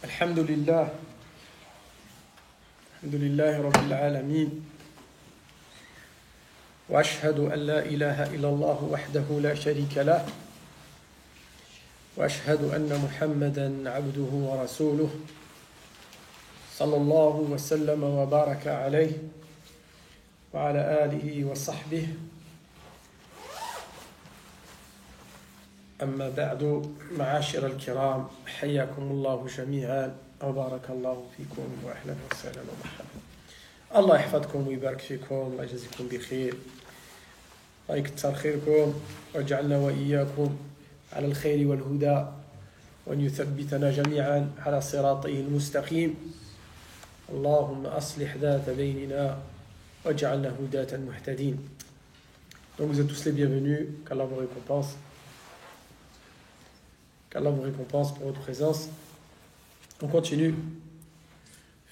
الحمد لله رب العالمين وأشهد أن لا إله إلا الله وحده لا شريك له وأشهد أن محمدا عبده ورسوله صلى الله وسلم وبارك عليه وعلى آله وصحبه أما بعد معاشر الكرام حياكم الله جميعا وبارك الله فيكم وأهلا وسهلا ومرحبا. الله يحفظكم ويبارك فيكم، الله يجزيكم بخير، الله يكثر خيركم ويجعلنا وإياكم على الخير والهدى وأن يثبتنا جميعا على صراطه المستقيم. اللهم أصلح ذات بيننا واجعلنا هداة مهتدين. Donc vous êtes tous les bienvenus, qu'Allah vous récompense. Qu'Allah vous récompense pour votre présence. On continue.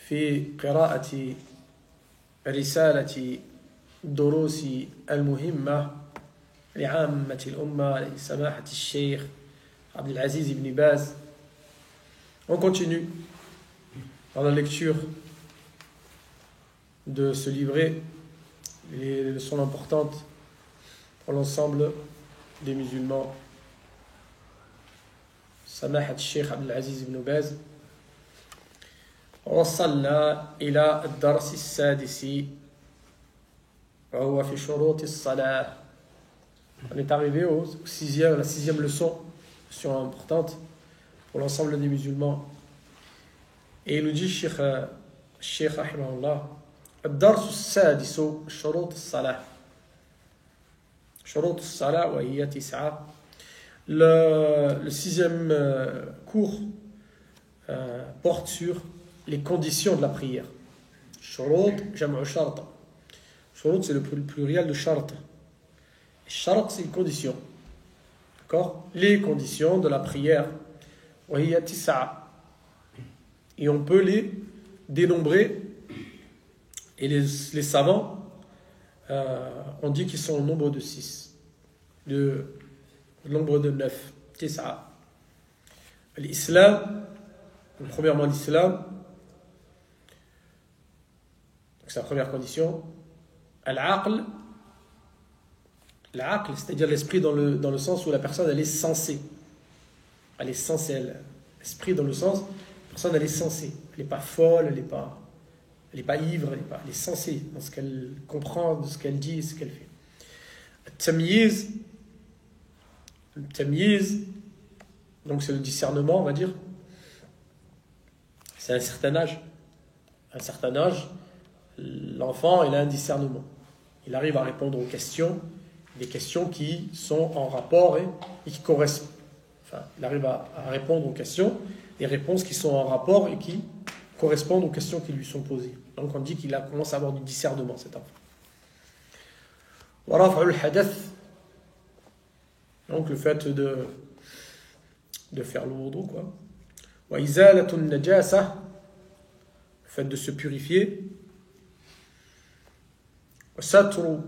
في قراءة رسالة الدروس المهمة لعامة الأمة لسماحة الشيخ عبد العزيز بن باز. On continue dans la lecture de ce livret, les leçons importantes pour l'ensemble des musulmans. سماحة الشيخ عبد العزيز بن باز. وصلنا إلى الدرس السادس وهو في شروط الصلاة. On est arrivé au la sixième leçon, leçon importante pour l'ensemble des musulmans. Et il nous dit الشيخ رحمه الله الدرس السادس شروط الصلاة. شروط الصلاة وهي 9. Le sixième cours porte sur les conditions de la prière. Shurut, jam'u shart. Shurut, c'est le pluriel de shart. Shart, c'est une condition. D'accord? Les conditions de la prière. وهي 9. Et on peut les dénombrer. Et les savants ont dit qu'ils sont au nombre de 6. Le nombre de 9. 9. L'islam, premièrement l'islam, c'est la première condition. Al-aql, c'est-à-dire l'esprit dans le sens où la personne elle est sensée. Elle est sensée, l'esprit dans le sens, la personne elle est sensée. Elle n'est pas folle, elle n'est pas ivre, elle est sensée dans ce qu'elle comprend, de ce qu'elle dit et ce qu'elle fait. Al-tamyiz, donc c'est le discernement, on va dire. C'est un certain âge. À un certain âge, l'enfant, il a un discernement. Il arrive à répondre aux questions, des questions qui sont en rapport et qui correspondent. Enfin, il arrive à répondre aux questions, des réponses qui sont en rapport et qui correspondent aux questions qui lui sont posées. Donc on dit qu'il commence à avoir du discernement, cet enfant. Wa raf'ul hadath. Donc le fait de faire le wudu, quoi. Wa izalatun najasa, le fait de se purifier. Wa satru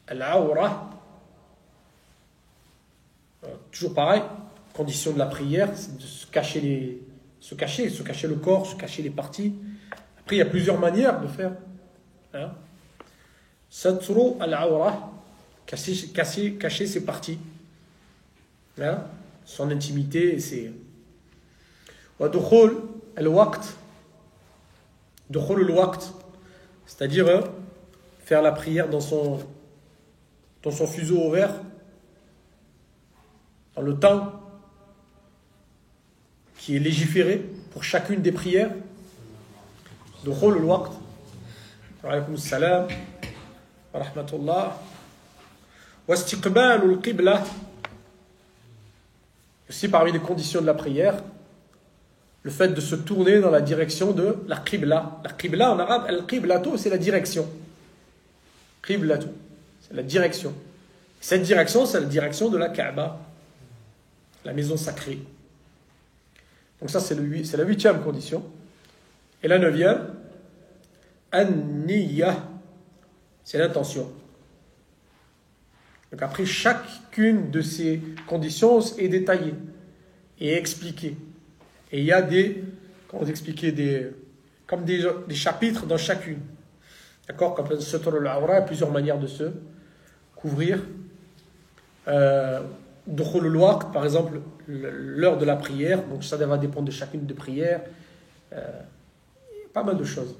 al-awra, toujours pareil, condition de la prière, c'est de se cacher le corps, se cacher les parties. Après il y a plusieurs manières de faire. Hein? Satru al-awra, cacher ses parties, hein? Son intimité et ses... Wa dukhul al-waqt, c'est-à-dire faire la prière dans son fuseau horaire, dans le temps qui est légiféré pour chacune des prières. Dukhul al-waqt. Wa alaykum assalam wa rahmatullah. واستقبال القبلة, aussi parmi les conditions de la prière, le fait de se tourner dans la direction de la qibla. La qibla en arabe, al-qiblatu, c'est la direction. Qiblatu, c'est la direction. Cette direction, c'est la direction de la Kaaba, la maison sacrée. Donc ça, c'est la 8e condition. Et la 9e, an-niyya, c'est l'intention. Donc après, chacune de ces conditions est détaillée et expliquée. Et il y a comment vous expliquer, comme des chapitres dans chacune. D'accord? Comme le Satr al-Awra, il y a plusieurs manières de se couvrir. Dukhul al-Waqt, par exemple, l'heure de la prière. Donc ça va dépendre de chacune des prières. Pas mal de choses.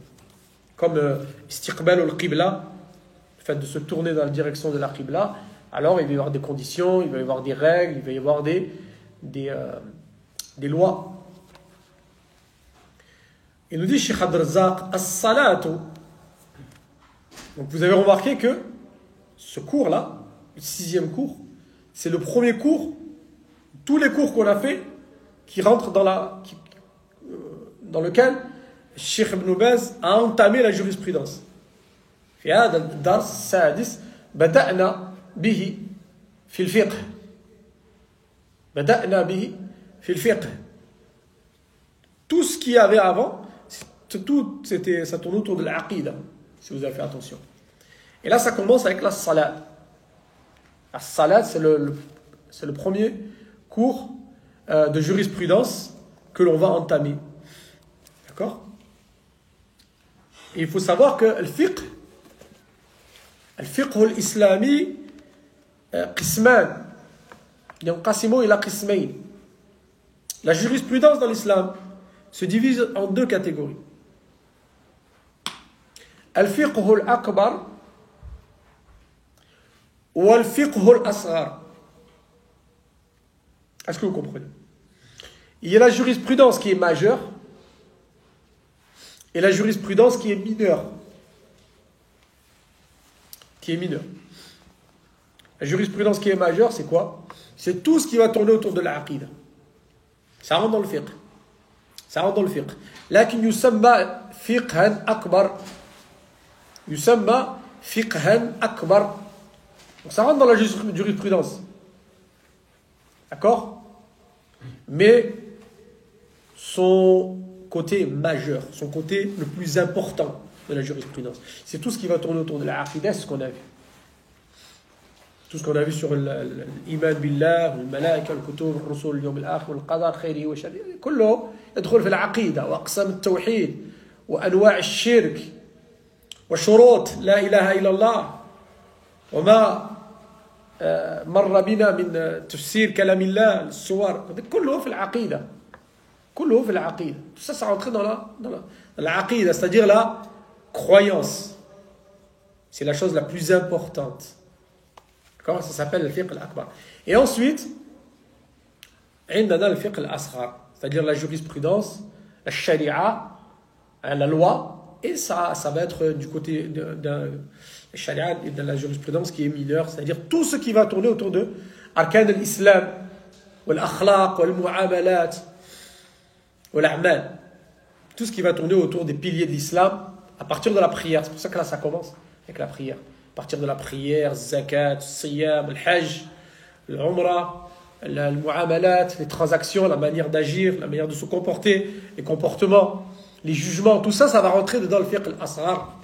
Comme Istiqbal al-Qibla, le fait de se tourner dans la direction de la Qibla. Alors il va y avoir des conditions, il va y avoir des règles, il va y avoir des lois. Il nous dit, Cheikh Abd al-Razzaq, as-salatu. Donc vous avez remarqué que ce cours-là, le 6e cours, c'est le premier cours, tous les cours qu'on a fait, qui rentrent dans lequel Cheikh Ibn Baz a entamé la jurisprudence. في هذا الدرس السادس بدأنا به في الفقه. بدأنا به في الفقه. Tout ce qu'il y avait avant, ça tourne autour de l'aqida, si vous avez fait attention. Et là, ça commence avec la salat. La salat, c'est le premier cours de jurisprudence que l'on va entamer. D'accord? Et il faut savoir que le fiqh al-islami qisman yanqasimu ila qismayn. La jurisprudence dans l'islam se divise en 2 catégories. Al-fiqh al-akbar ou al-fiqh al-asghar. Est-ce que vous comprenez? Il y a la jurisprudence qui est majeure et la jurisprudence qui est mineure. La jurisprudence qui est majeure, c'est quoi? C'est tout ce qui va tourner autour de l'aqida. Ça rentre dans le fiqh. لكن يسمى فقها أكبر. Donc ça rentre dans la jurisprudence. D'accord? Mais son côté majeur, son côté le plus important de la jurisprudence, c'est tout ce qui va tourner autour de la aqidah, c'est ce qu'on a vu. Tout ce qu'on a vu sur l'iman billah, le malaika, le kutub, le rusul, le yawm al-akhir, le qadar, khayri wa sharri, كله يدخل في العقيدة وأقسام التوحيد وأنواع الشرك وشروط لا إله إلا الله وما مر بنا من تفسير كلام الله السور كله في العقيدة. Tout ça rentre dans l'aqida, c'est-à-dire la croyance. C'est la chose la plus importante. D'accord? Ça s'appelle le fiqh al-akbar. Et ensuite, عندنا le fiqh al-asghar, c'est-à-dire la jurisprudence, la sharia, la loi, et ça va être du côté de la sharia et de la jurisprudence qui est mineure, c'est-à-dire tout ce qui va tourner autour de arkan al-islam, wal-akhlaq, wal-mu'amalat, wal-a'mal. Tout ce qui va tourner autour des piliers de l'islam à partir de la prière. C'est pour ça que là, ça commence avec la prière. À partir de la prière, zakat, siyam, le hajj, l'umrah, le mu'amalat, les transactions, la manière d'agir, la manière de se comporter, les comportements, les jugements, tout ça, ça va rentrer dans le fiqh al-asghar.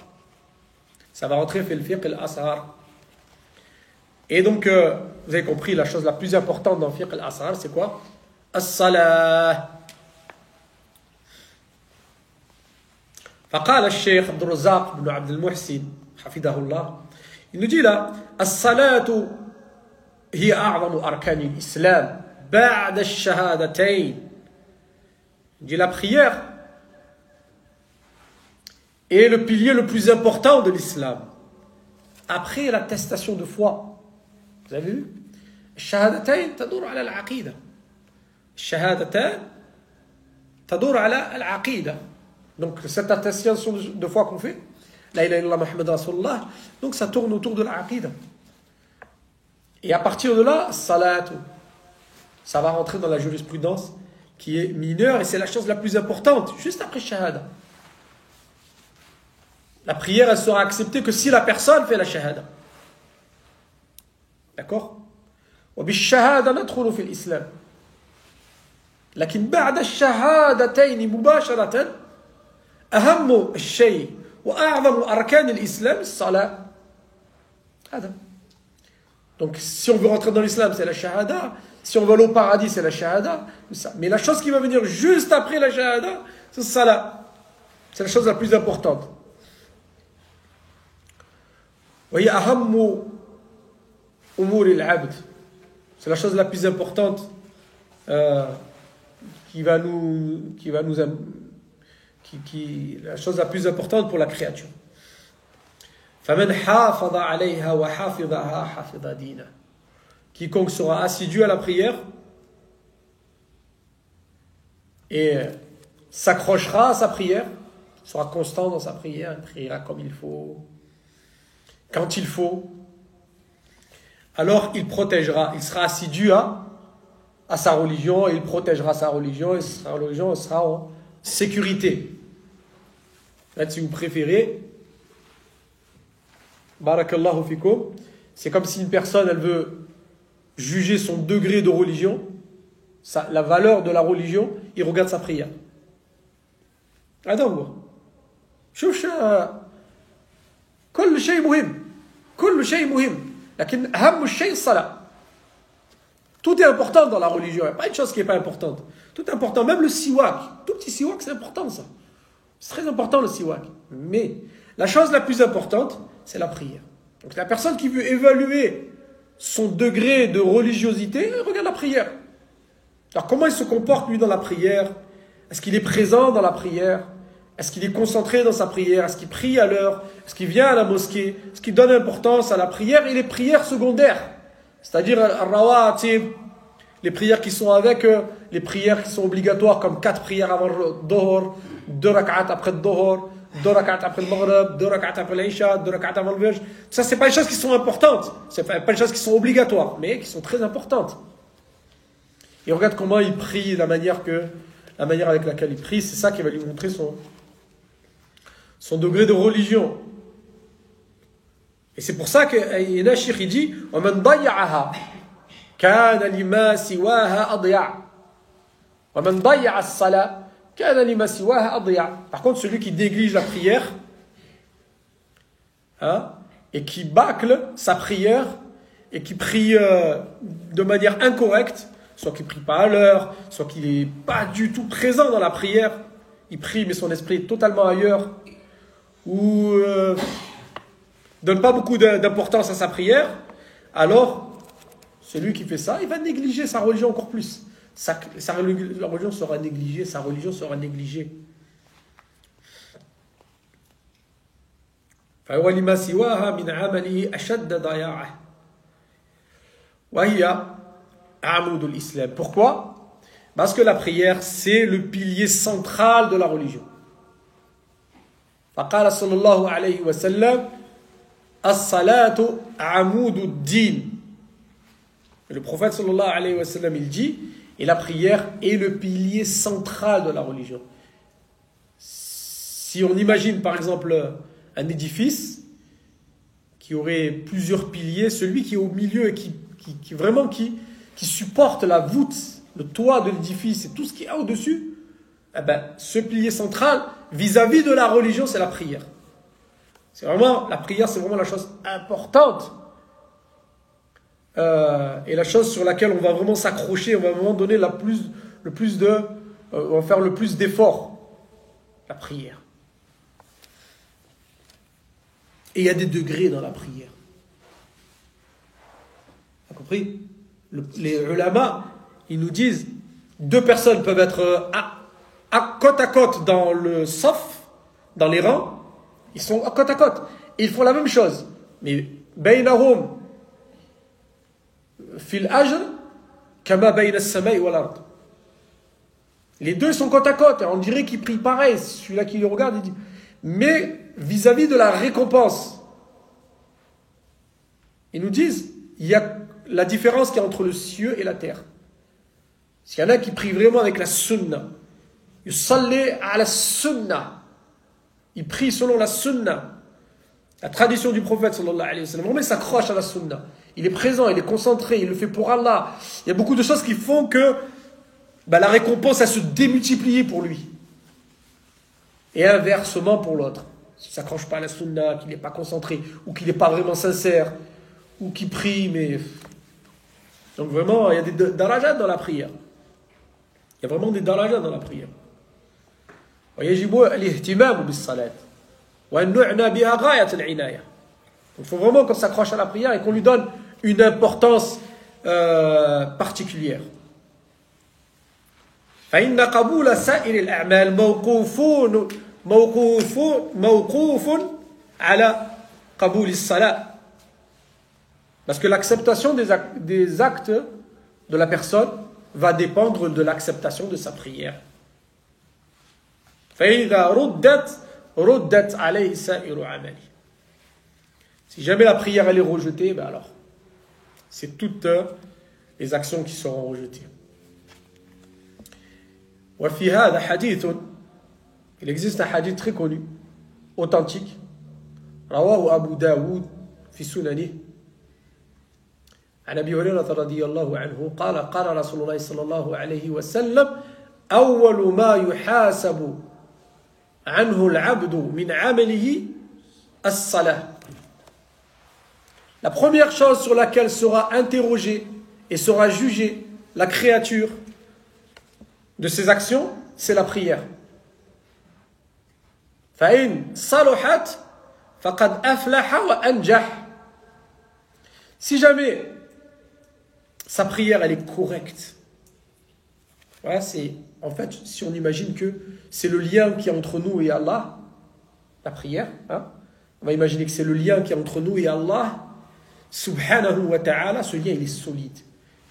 Ça va rentrer dans le fiqh al-asghar. Et donc, vous avez compris, la chose la plus importante dans le fiqh al-asghar, c'est quoi? As-salah. فقال الشيخ عبد الرزاق بن عبد المحسن حفظه الله, il nous dit là, الصلاة هي أعظم أركان الإسلام بعد الشهادتين. Il dit la prière est le pilier le plus important de l'islam après l'attestation de foi. Vous avez vu? الشهادتين تدور على العقيدة. الشهادتان تدور على العقيدة. Donc cette attestation de foi qu'on fait, la ilaha illallah Muhammad Rasulullah, donc ça tourne autour de l'aqida. Et à partir de là, salat, ça va rentrer dans la jurisprudence qui est mineure et c'est la chose la plus importante, juste après shahada. La prière, elle sera acceptée que si la personne fait la shahada. D'accord? وبالشهادة ندخل في الإسلام. لكن بعد الشهادتين مباشرة أهم الشيء وأعظم أركان الإسلام الصلاة. هذا. Donc si on veut rentrer dans l'islam, c'est la shahada. Si on va aller au paradis, c'est la shahada. Mais la chose qui va venir juste après la shahada, c'est ça là. C'est la chose la plus importante. Vous voyez, ahammu umur al-abd. C'est la chose la plus importante la chose la plus importante pour la créature. فَمَنْ حَافَظَ عَلَيْهَا وَحَافِظَهَا حَافِظَ دِينَهُ. Quiconque sera assidu à la prière et s'accrochera à sa prière, sera constant dans sa prière, il priera comme il faut, quand il faut, alors il protégera, il sera assidu à sa religion, et il protégera sa religion, et sa religion sera en sécurité. En fait, si vous préférez, barakallahu fikum, c'est comme si une personne, elle veut juger son degré de religion, la valeur de la religion, il regarde sa prière. هذا شوف كل شيء مهم لكن أهم الشيء الصلاة. Tout est important dans la religion, il n'y a pas une chose qui n'est pas importante. Tout est important, même le siwak, tout petit siwak, c'est important ça. C'est très important le siwak. Mais la chose la plus importante, c'est la prière. Donc la personne qui veut évaluer son degré de religiosité, regarde la prière. Alors comment il se comporte lui dans la prière? Est-ce qu'il est présent dans la prière? Est-ce qu'il est concentré dans sa prière? Est-ce qu'il prie à l'heure? Est-ce qu'il vient à la mosquée? Est-ce qu'il donne importance à la prière et les prières secondaires? C'est-à-dire al-rawatib, les prières qui sont avec les prières qui sont obligatoires, comme 4 prières avant le dohor, 2 rak'at après le dohor, 2 rak'at après le maghrib, 2 rak'at après l'isha, 2 rak'at avant le fajr. Ça, c'est pas des choses qui sont importantes, c'est pas des choses qui sont obligatoires, mais qui sont très importantes. Et regarde comment il prie, la manière avec laquelle il prie, c'est ça qui va lui montrer son degré de religion. Et c'est pour ça que Yéna Cheikh il dit وَمَنْ ضَيَّعَهَا كَانَ لِمَا سِوَاهَا أَضْيَعَ وَمَنْ ضَيَّعَ الصَّلَاةَ كَانَ لِمَا سِوَاهَا أَضْيَعَ. Par contre, celui qui néglige la prière et qui bâcle sa prière et qui prie de manière incorrecte, soit qu'il ne prie pas à l'heure, soit qu'il n'est pas du tout présent dans la prière, il prie mais son esprit est totalement ailleurs, ou donne pas beaucoup d'importance à sa prière, alors celui qui fait ça, il va négliger sa religion encore plus. La religion sera négligée, sa religion sera négligée. فهو لما سواها من عمله أشد ضياعه وهي عمود الإسلام. Pourquoi? Parce que la prière, c'est le pilier central de la religion. فقال صلى الله عليه وسلم الصلاة عمود الدين. Le prophète sallallahu alayhi wa sallam, il dit, et la prière est le pilier central de la religion. Si on imagine par exemple un édifice qui aurait plusieurs piliers, celui qui est au milieu et qui supporte la voûte, le toit de l'édifice et tout ce qui est au-dessus, ce pilier central vis-à-vis de la religion, c'est la prière. La prière, c'est vraiment la chose importante. Et la chose sur laquelle on va vraiment s'accrocher, on va vraiment donner on va faire le plus d'efforts. La prière. Et il y a des degrés dans la prière. Vous avez compris? Les ulama, ils nous disent, 2 personnes peuvent être côte à côte dans le saf, dans les rangs, ils sont côte à côte. Et ils font la même chose. Mais baynahum fil ajr kama bayna as-sama'i wal ard. Les 2 sont côte à côte. Et on dirait qu'ils prient pareil. Celui-là qui le regarde, il dit. Mais vis-à-vis de la récompense, ils nous disent, il y a la différence qu'il y a entre le ciel et la terre. S'il y en a qui prient vraiment avec la sunna, yusalli ala sunna, il prie selon la sunna, la tradition du prophète sallallahu alayhi wa sallam. Vraiment, il s'accroche à la sunna. Il est présent, il est concentré, il le fait pour Allah. Il y a beaucoup de choses qui font que la récompense, elle se démultiplie pour lui. Et inversement pour l'autre. S'il ne s'accroche pas à la sunna, qu'il n'est pas concentré, ou qu'il n'est pas vraiment sincère, ou qu'il prie, mais Donc vraiment, il y a des darajats dans la prière. Il y a vraiment des darajats dans la prière. ويجب الاهتمام بالصلاة وأن نعنى بها غاية العناية. Il faut vraiment qu'on s'accroche à la prière et qu'on lui donne une importance particulière. فإن قبول سائر الأعمال موقوف على قبول الصلاة. Parce que l'acceptation des actes de la personne va dépendre de l'acceptation de sa prière. فإذا ردت عليه سائر عمله. Si jamais la prière elle est rejetée, ben alors c'est toutes les actions qui seront rejetées. وفي هذا حديث, il existe un hadith très connu, authentique, رواه أبو داود في سننه عن أبي هريرة رضي الله عنه قال قال رسول الله صلى الله عليه وسلم أول ما يحاسب عنه العبد من عمله الصلاة. La première chose sur laquelle sera interrogée et sera jugée la créature de ses actions, c'est la prière. فإن صلحت فقد أفلح وأنجح. Si jamais sa prière elle est correcte, voilà, c'est en fait si on imagine que c'est le lien qui est entre nous et Allah, la prière, hein, on va imaginer que c'est le lien qui est entre nous et Allah subhanahu wa ta'ala. Ce lien il est solide,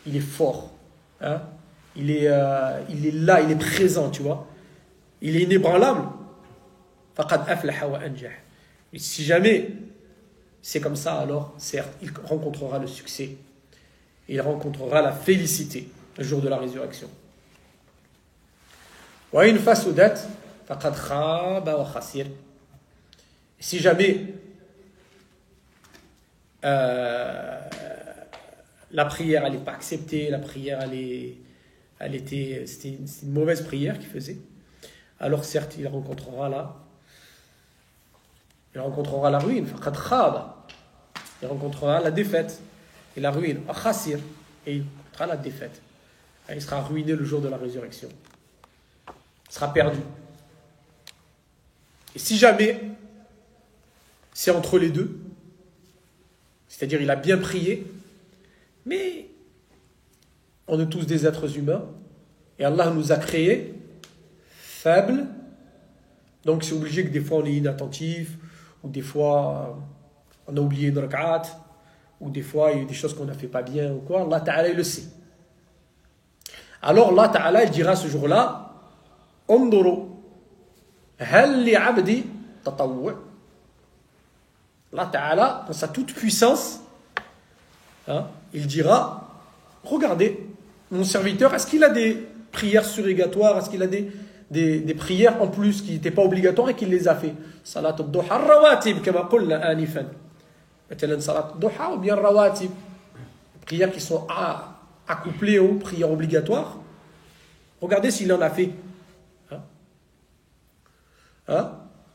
il est fort, hein, il est là, il est présent, tu vois, il est inébranlable. فقد أفلح وأنجح. Et si jamais c'est comme ça, alors certes il rencontrera le succès, il rencontrera la félicité le jour de la résurrection. وإن فسدت فقد خاب وخسر. Si jamais la prière elle n'est pas acceptée, la prière c'était une mauvaise prière qu'il faisait, alors certes il rencontrera la ruine, فقد خاب, il rencontrera la défaite et la ruine, khasir, et il rencontrera la défaite. Il sera ruiné le jour de la résurrection, il sera perdu. Et si jamais c'est entre les deux, c'est-à-dire il a bien prié, mais on est tous des êtres humains et Allah nous a créés faibles, donc c'est obligé que des fois on est inattentif, ou des fois on a oublié une rak'at, ou des fois il y a des choses qu'on n'a fait pas bien ou quoi. Allah Ta'ala il le sait. Alors Allah Ta'ala il dira ce jour-là, Ondoro hal li abdi tatawwu'. Allah Ta'ala dans sa toute puissance, hein, il dira, regardez mon serviteur, est-ce qu'il a des prières surrogatoires, est-ce qu'il a des prières en plus qui n'étaient pas obligatoires et qu'il les a fait. Salat al-duha al-rawatib, comme on l'a anifan. Maintenant, salat al-duha ou bien rawatib. Prières qui sont accouplées aux prières obligatoires. Regardez s'il en a fait.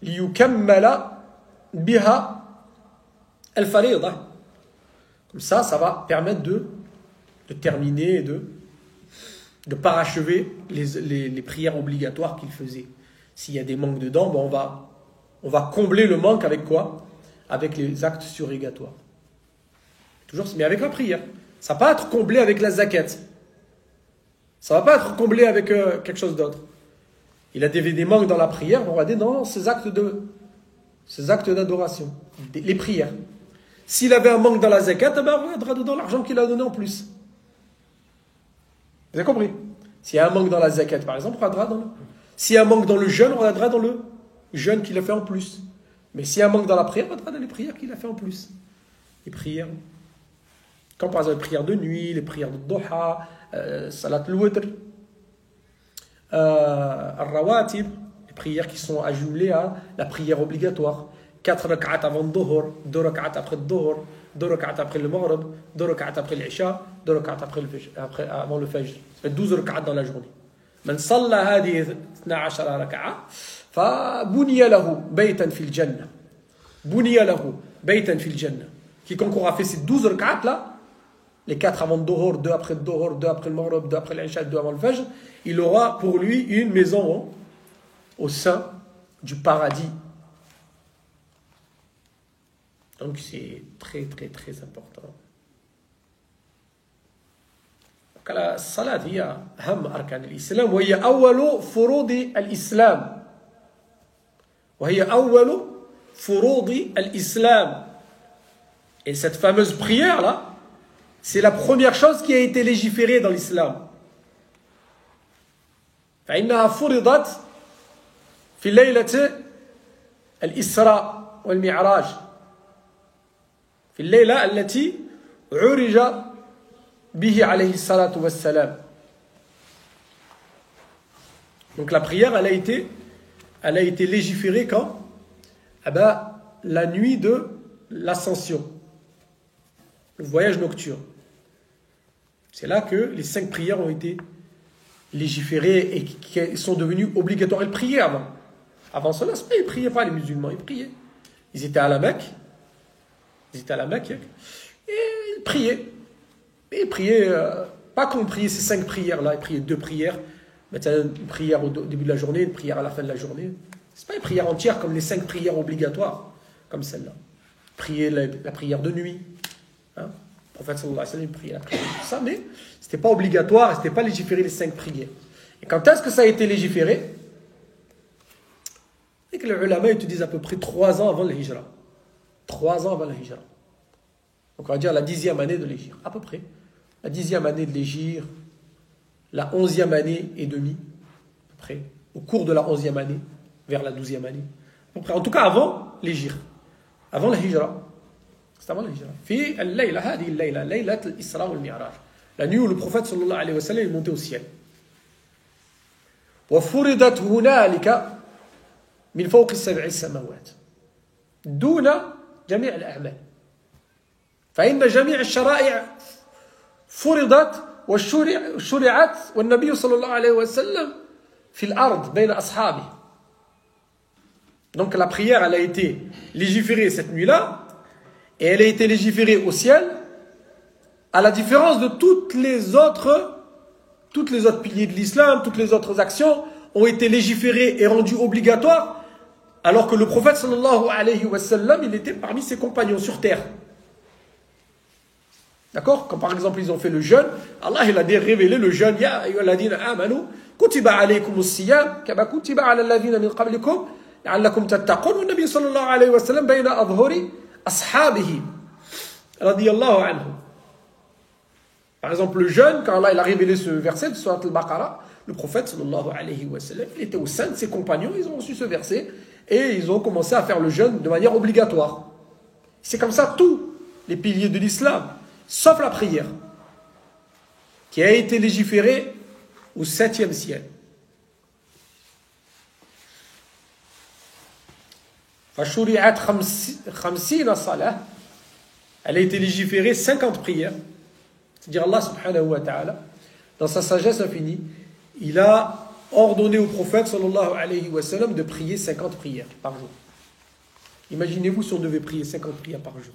Liyukammala biha al-farida. Comme ça va permettre de terminer et de parachever les prières obligatoires qu'il faisait. S'il y a des manques dedans, ben on va combler le manque avec quoi? Avec les actes surrogatoires. Toujours, mais avec la prière. Ça ne va pas être comblé avec la zakat. Ça ne va pas être comblé avec quelque chose d'autre. Il a des manques dans la prière, on va dire non, ces actes d'adoration, les prières. S'il avait un manque dans la zakat, ben on regardera dedans l'argent qu'il a donné en plus. Vous avez compris? S'il y a un manque dans la zakat, par exemple, on regardera dans le... S'il y a un manque dans le jeûne, on regardera dans le jeûne qu'il a fait en plus. Mais s'il y a un manque dans la prière, on regardera dans les prières qu'il a fait en plus. Les prières. Comme par exemple les prières de nuit, les prières de duha, salat al-witr, al-rawatib, les prières qui sont ajoutées à la prière obligatoire. 4 rak'at avant le dhuhr, 2 rak'at après le dhuhr, 2 rak'at après le maghrib, 2 rak'at après l'isha, 2 rak'at avant le fajr. Ça fait 12 rak'at dans la journée. من صلى هذه 12 ركعة فبني له بيتا في الجنة. بني له بيتا في الجنة. Quiconque aura fait ces 12 rak'at là, les 4 avant le Dohor, 2 après le Dohor, 2 après le Maghrib, 2 après l'Isha, 2 avant le Fajr, il aura pour lui une maison au sein du paradis. Donc c'est très très très important. Donc la salat هي أهم أركان الإسلام وهي أول فروض الإسلام وهي أول فروض الإسلام. Et cette fameuse prière là, c'est la première chose qui a été légiférée dans l'islam. فإنها فرضت في ليلة الإسراء والمعراج في الليلة التي عرج به عليه الصلاة والسلام. Donc la prière, elle a été légiférée quand? Ah ben, la nuit de l'ascension, le voyage nocturne. C'est là que les 5 prières ont été légiférées et qui sont devenues obligatoires. Ils priaient avant. Avant cela, ils ne priaient pas, les musulmans, ils priaient. Ils étaient à la Mecque. Et ils priaient. Et ils priaient, pas comme prier ces 5 prières-là, ils priaient 2 prières. Maintenant, une prière au début de la journée, une prière à la fin de la journée. Ce n'est pas une prière entière comme les 5 prières obligatoires, comme celle-là. Prier la prière de nuit. Hein? Le prophète sallallahu alayhi wa sallam priait la prière de ça, mais ce n'était pas obligatoire, ce n'était pas légiféré les 5 prières. Et quand est-ce que ça a été légiféré? C'est que les ulama, ils te disent à peu près 3 ans avant le hijra. 3 ans avant le hijra. Donc on va dire la 10e année de l'hégire, à peu près. La 10e année de l'hégire, la 11e année et demie, à peu près. Au cours de la 11e année, vers la 12e année. À peu près. En tout cas avant l'hégire. Avant le hijra. C'est avant le hijra. Fi al-layla, hadi al-layla, laylat al-Isra wal-Mi'raj. La nuit où le prophète sallallahu alayhi wa sallam est monté au ciel. وفرضت هنالك من فوق السبع السماوات دون جميع الأعمال. فإن جميع الشرائع فرضت وشرعت والنبي صلى الله عليه وسلم في الأرض بين أصحابه. Donc la prière, elle a été légiférée cette nuit-là, et elle a été légiférée au ciel, à la différence de toutes les autres piliers de l'islam, toutes les autres actions ont été légiférées et rendues obligatoires, alors que le prophète sallallahu alayhi wa sallam, il était parmi ses compagnons sur terre. D'accord? Comme par exemple ils ont fait le jeûne, Allah il a révélé le jeûne. Ya ayyuhalladhina amanu kutiba alaykumus siyam kama kutiba ala alladhina min qablikum la'allakum tattaqun. Wa nabi sallallahu alayhi wa sallam bayna adhhuri ashabihi radiyallahu anhum. Par exemple le jeûne, quand Allah il a révélé ce verset de Surat al-Baqarah, le prophète sallallahu alayhi wa sallam, il était au sein de ses compagnons, ils ont reçu ce verset et ils ont commencé à faire le jeûne de manière obligatoire. C'est comme ça tous les piliers de l'islam, sauf la prière, qui a été légiférée au 7e siècle. فشرعت 50 صلاة. Elle a été légiférée 50 prières. C'est-à-dire Allah subhanahu wa ta'ala, dans sa sagesse infinie, il a ordonné au prophète sallallahu alayhi wa sallam de prier 50 prières par jour. Imaginez-vous si on devait prier 50 prières par jour.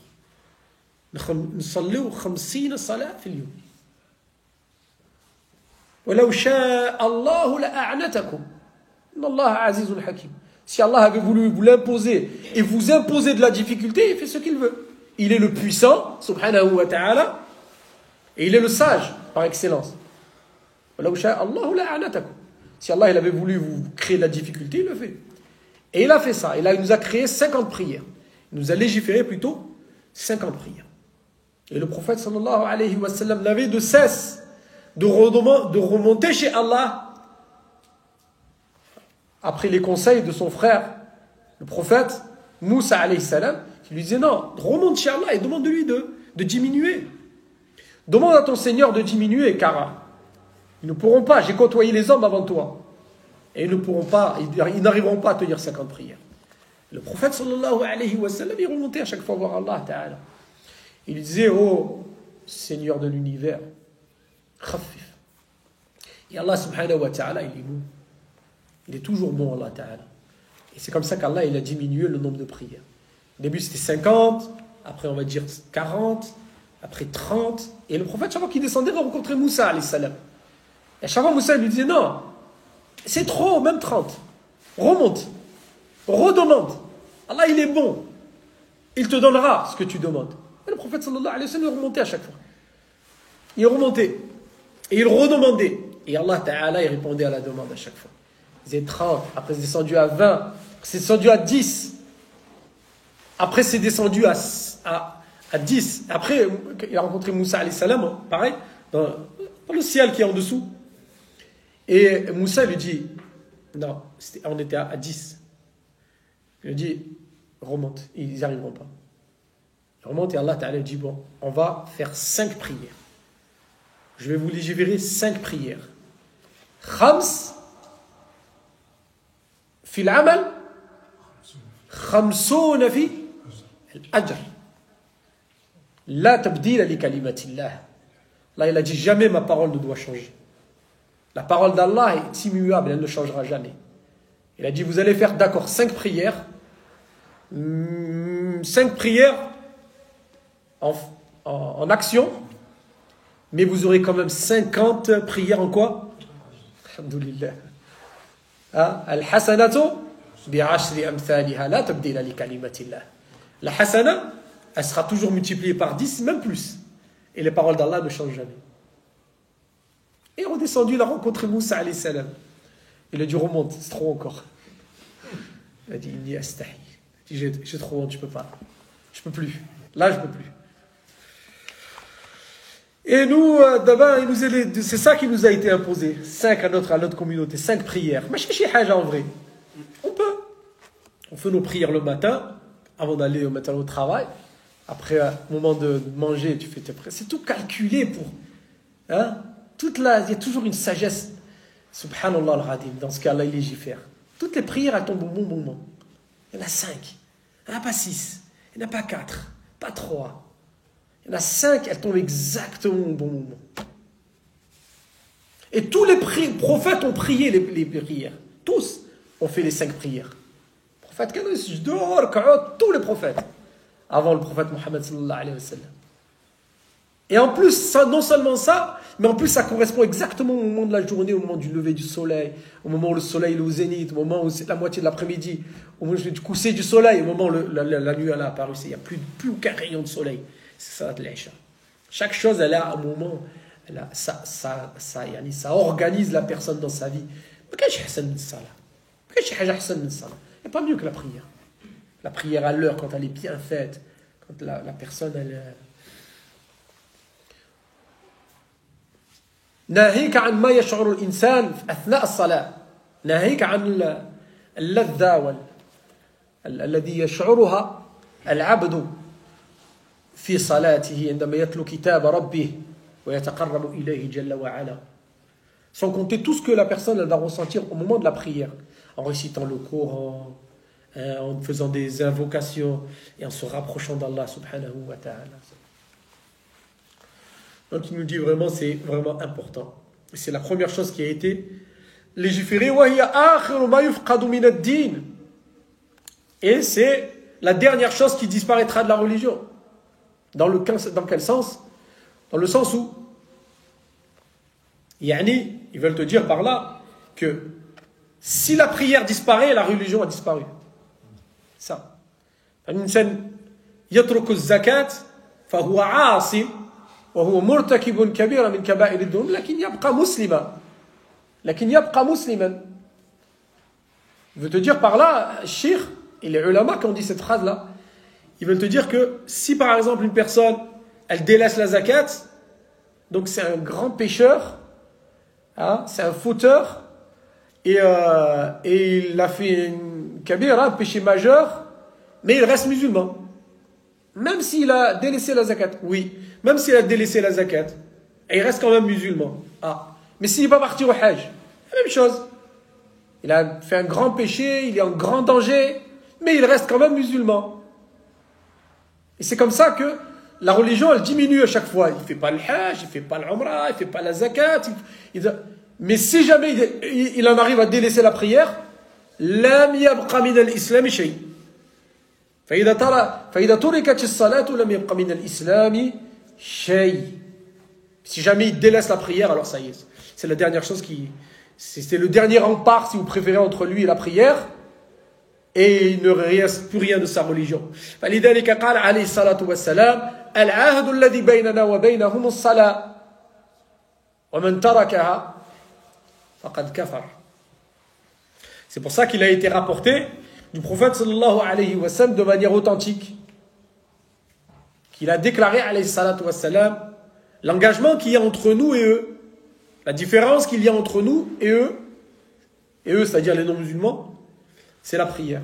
نصلوا 50 صلاة في اليوم. ولو شاء الله لأعنتكم. إن الله عزيز حكيم. Si Allah avait voulu vous l'imposer et vous imposer de la difficulté, il fait ce qu'il veut. Il est le puissant, subhanahu wa ta'ala, et il est le sage par excellence. ولو شاء الله لأعنتكم. Si Allah il avait voulu vous créer de la difficulté, il le fait. Et il a fait ça. Il nous a créé 50 prières. Il nous a légiféré plutôt 50 prières. Et le prophète sallallahu alayhi wa sallam n'avait de cesse de remonter chez Allah après les conseils de son frère, le prophète Moussa alayhi salam, qui lui disait non, remonte chez Allah et demande de lui de diminuer. Demande à ton Seigneur de diminuer, car ils ne pourront pas, j'ai côtoyé les hommes avant toi, et ils n'arriveront pas à tenir 50 prières. Le prophète sallallahu alayhi wa sallam, il remontait à chaque fois voir Allah ta'ala. Il disait, oh Seigneur de l'univers, khaffif. Et Allah subhanahu wa ta'ala, il est bon. Il est toujours bon, Allah ta'ala. Et c'est comme ça qu'Allah, il a diminué le nombre de prières. Au début, c'était 50, après on va dire 40, après 30. Et le prophète, chaque fois qu'il descendait, rencontrait Moussa, alayhi salam. Et chaque fois, Moussa lui disait, non, c'est trop, même 30. Remonte, redemande. Allah, il est bon. Il te donnera ce que tu demandes. Et le prophète, sallallahu alayhi wa sallam, il remontait à chaque fois. Il remontait. Et il redemandait. Et Allah Ta'ala, il répondait à la demande à chaque fois. Il disait 30, après c'est descendu à 20, après c'est descendu à 10. Après c'est descendu à 10. Après, il a rencontré Moussa alayhi salam, pareil, dans le ciel qui est en dessous. Et Moussa lui dit, non, on était à 10. Il lui dit, remonte, ils n'y arriveront pas. Il remonte et Allah Ta'ala dit, bon, on va faire 5 prières. Je vais vous légiférer 5 prières. Khams في العمل 50 في الأجر لا تبديل لكلمات الله. Là, il a dit jamais ma parole ne doit changer. La parole d'Allah est immuable, elle ne changera jamais. Il a dit vous allez faire d'accord 5 prières, 5 prières en action, mais vous aurez quand même 50 prières en quoi? Alhamdulillah. Al-hasanatu bi'ashri amthaliha la tabdila li kalimatillah. La hasana, elle sera toujours multipliée par 10, même plus. Et les paroles d'Allah ne changent jamais. Et redescendu, il a rencontré Moussa alayhi salam. Il a dit remonte, c'est trop encore. Il a dit inni astahi. Il a dit j'ai trop honte, je peux pas. Je peux plus. Là, je peux plus. Et nous, d'abord, c'est ça qui nous a été imposé. 5 à notre communauté, 5 prières. Mais chez Haja en vrai. On peut. On fait nos prières le matin, avant d'aller au matin au travail. Après, au moment de manger, tu fais tes prières. C'est tout calculé pour. Hein? Il y a toujours une sagesse. Subhanallah al-Radim, dans ce cas-là, il légifère. Toutes les prières, elles tombent au bon moment. Il y en a 5. Il n'y en a pas 6. Il n'y en a pas 4. Pas 3. Il y en a 5, elles tombent exactement au bon moment. Et tous les prophètes ont prié les prières. Tous ont fait les 5 prières. Le prophète, tous les prophètes. Avant le prophète Mohammed sallallahu alayhi wa sallam. Et en plus, ça, non seulement ça, mais en plus ça correspond exactement au moment de la journée, au moment du lever du soleil, au moment où le soleil est au zénith, au moment où c'est la moitié de l'après-midi, au moment du coucher du soleil, au moment où la nuit elle a apparu, il n'y a plus aucun rayon de soleil. C'est ça l'Aïcha. Chaque chose, elle a un moment, ça organise la personne dans sa vie. Mais qu'est-ce que c'est Il n'y a pas mieux que la prière. La prière à l'heure, quand elle est bien faite, quand la personne, elle... ناهيك عن ما يشعر الإنسان أثناء الصلاة ناهيك عن اللذة الذي يشعرها العبد في صلاته عندما يتلو كتاب ربه ويتقرب إليه جل وعلا. Sans compter tout ce que la personne elle va ressentir au moment de la prière, en récitant le Coran, en faisant des invocations et en se rapprochant d'Allah subhanahu wa ta'ala. Donc il nous dit vraiment, c'est vraiment important. C'est la première chose qui a été légiférée. Et c'est la dernière chose qui disparaîtra de la religion. Dans quel sens? Dans le sens où, ils veulent te dire par là que si la prière disparaît, la religion a disparu. Ça. الإنسان يترك الزكاة فهو عاصي وهو مرتكب كبيرة من كبائر الذنوب لكن يبقى مسلما. Il veut te dire par là, Cheikh et les ulama qui ont dit cette phrase-là, ils veulent te dire que si par exemple une personne, elle délaisse la zakat, donc c'est un grand pécheur, hein, c'est un fauteur, et il a fait une kabira, un péché majeur, mais il reste musulman. Même s'il a délaissé la zakat, oui, même s'il a délaissé la zakat, et il reste quand même musulman. Ah, mais s'il n'est pas parti au hajj, la même chose. Il a fait un grand péché, il est en grand danger, mais il reste quand même musulman. Et c'est comme ça que la religion, elle diminue à chaque fois. Il ne fait pas le hajj, il ne fait pas l'umrah, il ne fait pas la zakat. Mais si jamais il en arrive à délaisser la prière, لم يبقى من الإسلام شيء. فإذا تركت الصلاة لم يبقى من الإسلام shay. Si jamais il délaisse la prière, alors ça y est. C'est la dernière chose c'est le dernier rempart, si vous préférez, entre lui et la prière. Et il ne reste plus rien de sa religion. فلذلك قال عليه الصلاة والسلام العهد الذي بيننا وبينهم الصلاة ومن تركها فقد كفر. C'est pour ça qu'il a été rapporté du prophète sallallahu alayhi wa sallam de manière authentique, qu'il a déclaré alayhi salatu wa sallam l'engagement qu'il y a entre nous et eux, la différence qu'il y a entre nous et eux, c'est-à-dire les non-musulmans, c'est la prière.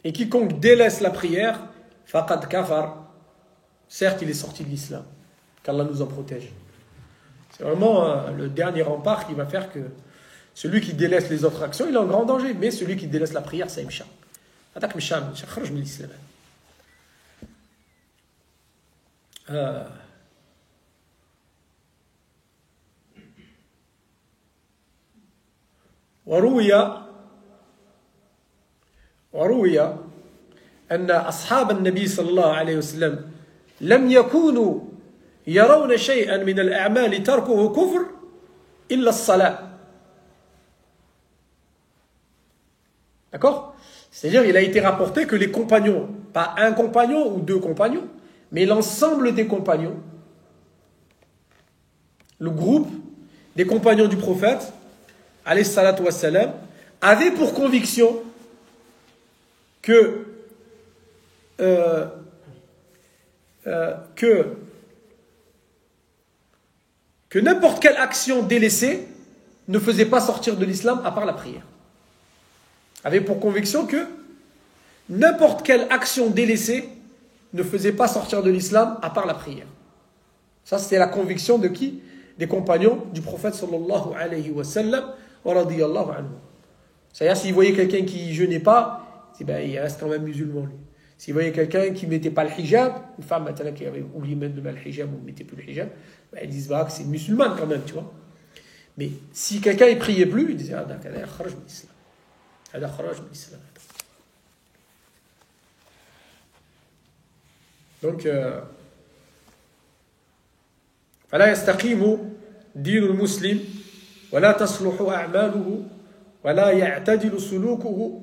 Et quiconque délaisse la prière, faqad kafar, certes il est sorti de l'islam, qu'Allah nous en protège. C'est vraiment le dernier rempart qui va faire que celui qui délaisse les autres actions, il est en grand danger, mais celui qui délaisse la prière, c'est imsham. Adak msham, kharaj min l'islam. وروي أن أصحاب النبي صلى الله عليه وسلم لم يكونوا يرون شيئا من الأعمال تركه كفر إلا الصلاة. D'accord? C'est-à-dire, il a été rapporté que les compagnons, pas un compagnon ou deux compagnons, mais l'ensemble des compagnons, le groupe des compagnons du prophète, alayhi salatu wassalam, avait pour conviction que n'importe quelle action délaissée ne faisait pas sortir de l'islam à part la prière. Avait pour conviction que n'importe quelle action délaissée ne faisait pas sortir de l'islam à part la prière. Ça, c'était la conviction de qui? Des compagnons du prophète sallallahu alayhi wa sallam wa radiyallahu anhu. C'est-à-dire, s'ils voyaient quelqu'un qui jeûnait pas, il reste quand même musulman, lui. S'ils voyaient quelqu'un qui ne mettait pas le hijab, une femme maintenant qui avait oublié même de mettre le hijab ou ne mettait plus le hijab, ils disent que c'est musulman quand même, tu vois. Mais si quelqu'un ne priait plus, ils disaient donc فلا يستقيم دين المسلم ولا تصلح أعماله ولا يعتدل سلوكه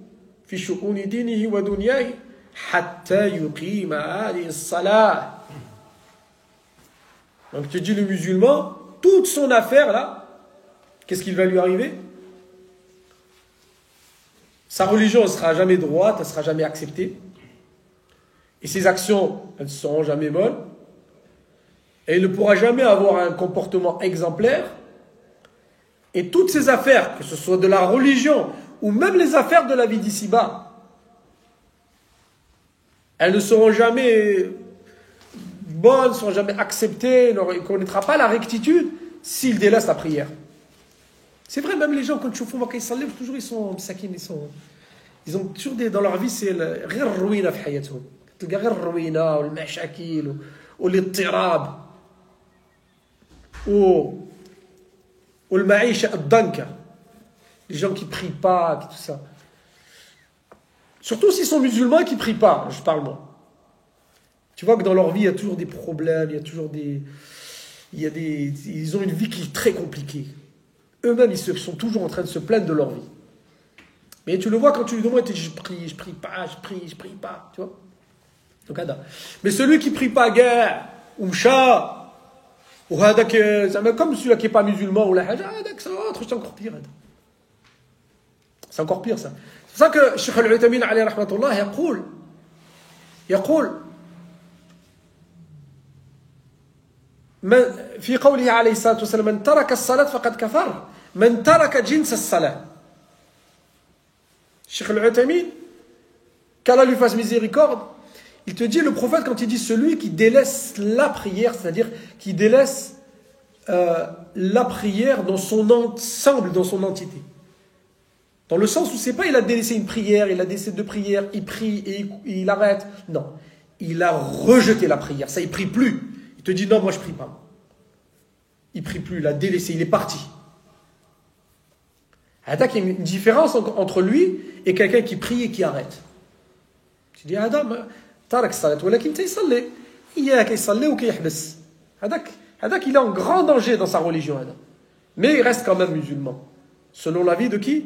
في شؤون دينه ودنياه حتى يقيم هذه الصلاة. Donc tu dis le musulman, toute son affaire là, qu'est-ce qui va lui arriver? Sa religion ne sera jamais droite, elle ne sera jamais acceptée. Et ses actions, elles ne seront jamais bonnes. Et il ne pourra jamais avoir un comportement exemplaire. Et toutes ces affaires, que ce soit de la religion ou même les affaires de la vie d'ici-bas, elles ne seront jamais bonnes, ne seront jamais acceptées, il ne connaîtra pas la rectitude s'il délaisse la prière. C'est vrai, même les gens, quand tu fais ils s'enlèvent, toujours ils sont sakines, ils ont toujours dans leur vie, c'est le ruina fi hayatoum. تلقى غير الروينة والمشاكل والاضطراب والمعيشة الضنكة. Les gens qui prient pas, tout ça. Surtout s'ils sont musulmans et qui prient pas, je parle moi. Tu vois que dans leur vie, il y a toujours des problèmes, il y a toujours ils ont une vie qui est très compliquée. Eux-mêmes, ils sont toujours en train de se plaindre de leur vie. Mais tu le vois quand tu lui demandes, il te dit, je prie pas, tu vois. Donc, mais celui qui prie pas guère, ou mcha, ou comme celui-là qui n'est pas musulman, ou la haja, c'est encore pire. C'est encore pire ça. C'est pour ça que Cheikh Al-Uthaymin alayhi rahmatullah يقول في قوله عليه الصلاة والسلام من ترك الصلاة فقد كفر من ترك جنس الصلاة. Cheikh Al-Uthaymin, qu'Allah lui fasse miséricorde, il te dit, le prophète, quand il dit celui qui délaisse la prière, c'est-à-dire qui délaisse la prière dans son ensemble, dans son entité. Dans le sens où c'est pas il a délaissé une prière, il a délaissé deux prières, il prie et il arrête. Non, il a rejeté la prière, ça il prie plus. Il te dit non, moi je prie pas. Il prie plus, il a délaissé, il est parti. Il y a une différence entre lui et quelqu'un qui prie et qui arrête. Tu dis Adam, tarak salat, walakin taïsalli. إياك يصلي وكيحبس. هذاك il est en grand danger dans sa religion. Mais il reste quand même musulman. Selon l'avis de qui?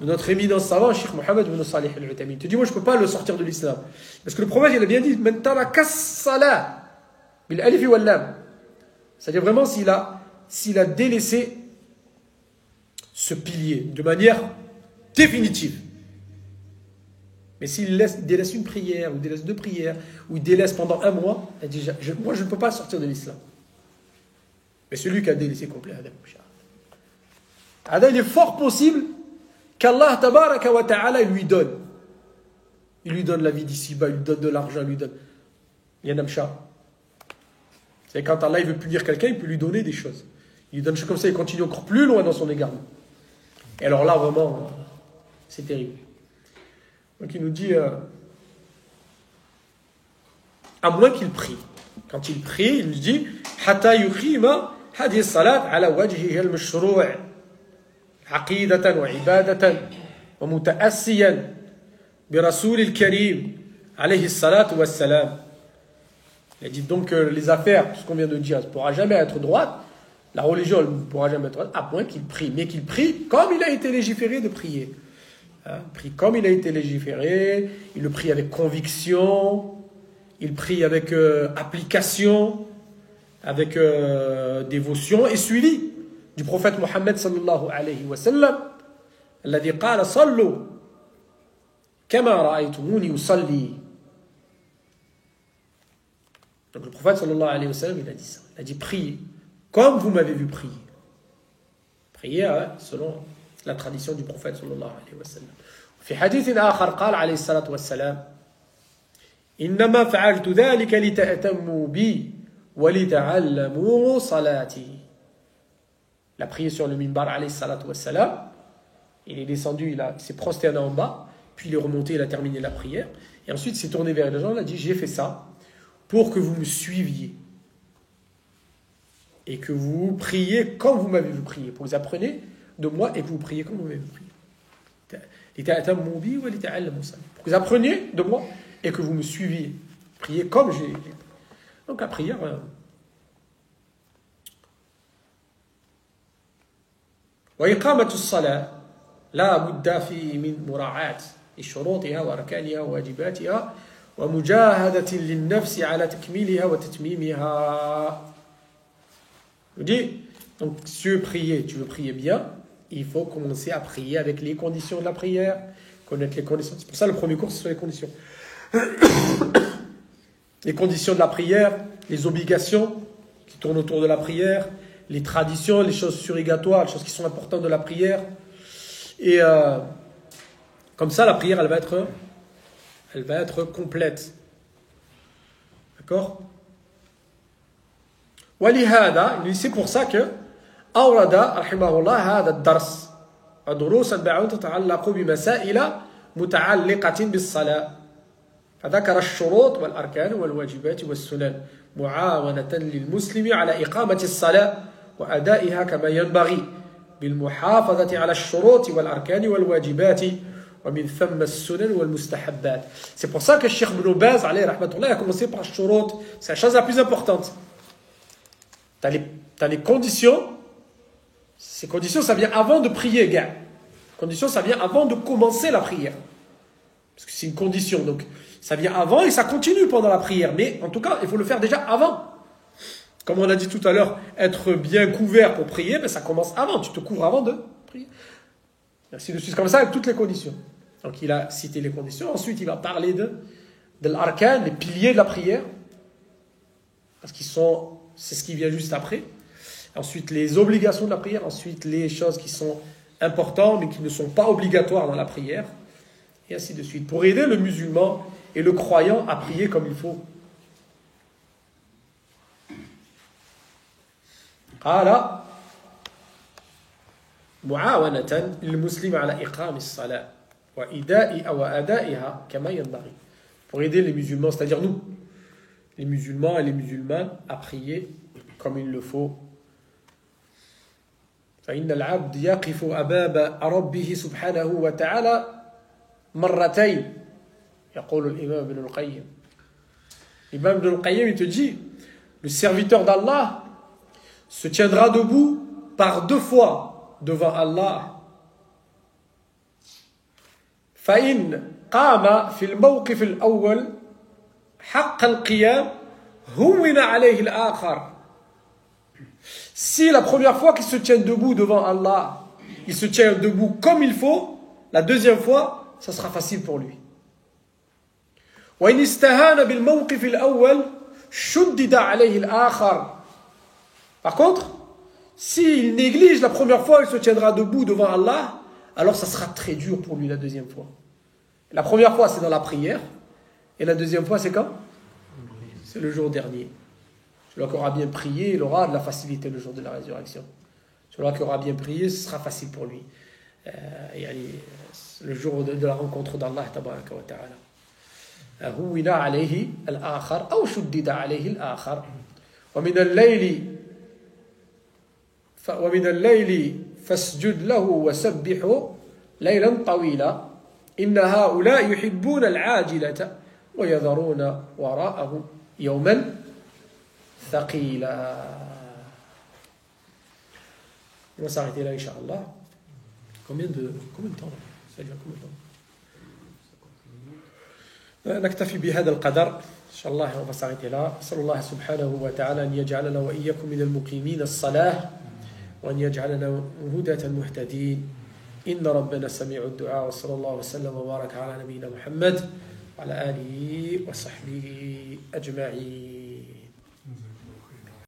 De notre éminent savant, Cheikh Mohammed ibn Salih al-Uthaymin. Tu dis, moi je ne peux pas le sortir de l'islam. Parce que le prophète, il a bien dit, Man taraka as-salah bil alif wal lam. C'est-à-dire vraiment s'il a délaissé ce pilier de manière définitive. Mais s'il délaisse une prière, ou délaisse 2 prières, ou il délaisse pendant 1 mois, il dit, moi je ne peux pas sortir de l'islam. Mais celui qui a délaissé complet, il est fort possible qu'Allah tabaraka wa ta'ala lui donne. Il lui donne la vie d'ici-bas, il lui donne de l'argent, il lui donne. Yanamsha. C'est quand Allah il veut punir quelqu'un, il peut lui donner des choses. Il lui donne comme ça, il continue encore plus loin dans son égarement. Et alors là, vraiment, c'est terrible. Donc il nous dit, à moins qu'il prie. Quand il prie, il nous dit, Hatta yuqima hadhihi salat ala wajhiha al-mashru' aqidatan wa ibadatan wa muta'assiyan bi rasul al-karim alayhi salatu wa salam. Il a dit donc les affaires, tout ce qu'on vient de dire, ne pourra jamais être droite. La religion ne pourra jamais être droite, à moins qu'il prie. Mais qu'il prie comme il a été légiféré de prier. Prie comme il a été légiféré, il le prie avec conviction, il prie avec application, avec dévotion et suivi du prophète Mohammed sallallahu alayhi wa sallam, alladhi qala sallu kama ra'aytumuni usalli. Donc le prophète sallallahu alayhi wa sallam, il a dit ça. Il a dit priez comme vous m'avez vu prier. Priez selon la tradition du prophète sallallahu alayhi wa sallam. في حديث آخر قال عليه الصلاة والسلام إنما فعلت ذلك لتأتموا بي ولتعلموا صلاتي. Il a prié sur le minbar alayhi salatu wassalam. Il est descendu, il s'est prosterné en bas, puis il est remonté, il a terminé la prière. Et ensuite, il s'est tourné vers les gens, il a dit, j'ai fait ça pour que vous me suiviez. Et que vous priez comme vous m'avez vu prier. Pour que vous appreniez de moi et que vous priez comme vous m'avez vu prier. Pour que vous appreniez de moi et que vous me suiviez. Priez comme j'ai. Donc la prière. وإقامة الصلاة لا بد في من مراعاة شروطها وأركانها وواجباتها ومجاهدة للنفس على تكميلها وتتميمها. Je dis, donc si tu veux prier bien, il faut commencer à prier avec les conditions de la prière, connaître les conditions. C'est pour ça le premier cours, c'est sur les conditions. Les conditions de la prière, les obligations qui tournent autour de la prière, les traditions, les choses surrogatoires, les choses qui sont importantes de la prière. Et comme ça, la prière, elle va être complète. D'accord? ولهذا, c'est pour ça que أورد رحمه الله هذا الدرس ودروسا بعد تتعلق بمسائل متعلقة بالصلاة. فذكر الشروط والأركان والواجبات والسنن معاونة للمسلم على إقامة الصلاة وأدائها كما ينبغي بالمحافظة على الشروط والأركان والواجبات ومن ثم السنن والمستحبات. C'est pour ça que Cheikh Ibn Baz alayhi rahmatullah a commencé par الشروط. C'est la chose la plus importante. T'as les conditions. Ces conditions, ça vient avant de prier, gars. Conditions, ça vient avant de commencer la prière. Parce que c'est une condition. Donc, ça vient avant et ça continue pendant la prière. Mais en tout cas, il faut le faire déjà avant. Comme on a dit tout à l'heure, être bien couvert pour prier, ben ça commence avant. Tu te couvres avant de prier. Ainsi de suite, comme ça, avec toutes les conditions. Donc, il a cité les conditions. Ensuite, il va parler de l'arkan, les piliers de la prière. Parce c'est ce qui vient juste après. Ensuite, les obligations de la prière. Ensuite, les choses qui sont importantes, mais qui ne sont pas obligatoires dans la prière. Et ainsi de suite. Pour aider le musulman et le croyant à prier comme il faut. قال معاونة للمسلم على إقام الصلاة وأدائها كما ينبغي. Pour aider les musulmans, c'est-à-dire nous, les musulmans et les musulmanes, à prier comme il le faut. فإن العبد يقف أمام ربه سبحانه وتعالى مرتين يقول الإمام ابن القيم L'imam Ibn al-Qayyim, il te dit, le serviteur d'Allah se tiendra debout par 2 fois devant Allah. فإن قام في الموقف الأول حق القيام هون عليه الآخر. Si la première fois qu'il se tient debout devant Allah, il se tient debout comme il faut, la deuxième fois, ça sera facile pour lui. وإن استهان بالموقف الأول شدد عليه الآخر. Par contre, s'il néglige la première fois, il se tiendra debout devant Allah, alors ça sera très dur pour lui la deuxième fois. La première fois, c'est dans la prière, et la deuxième fois, c'est quand? C'est le jour dernier. Celui qui aura bien prié, il aura de la facilité le jour de la résurrection. Celui qui aura bien prié, ce sera facile pour lui. Le jour de la rencontre d'Allah tabaraka wa ta'ala. هون عليه الآخر أو شدد عليه الآخر ومن الليل فاسجد له وسبحه ليلا طويلا إن هؤلاء يحبون العاجلة ويذرون وراءهم يوما ثقيلا. On va s'arrêter là, Inch'Allah. Combien de temps? Ça dure combien de temps? نكتفي بهذا القدر إن شاء الله. On va s'arrêter là. أسأل الله سبحانه وتعالى أن يجعلنا وإياكم من المقيمين الصلاة وأن يجعلنا هداة مهتدين. إن ربنا سميع الدعاء. وصلى الله وسلم وبارك على نبينا محمد وعلى آله وصحبه أجمعين.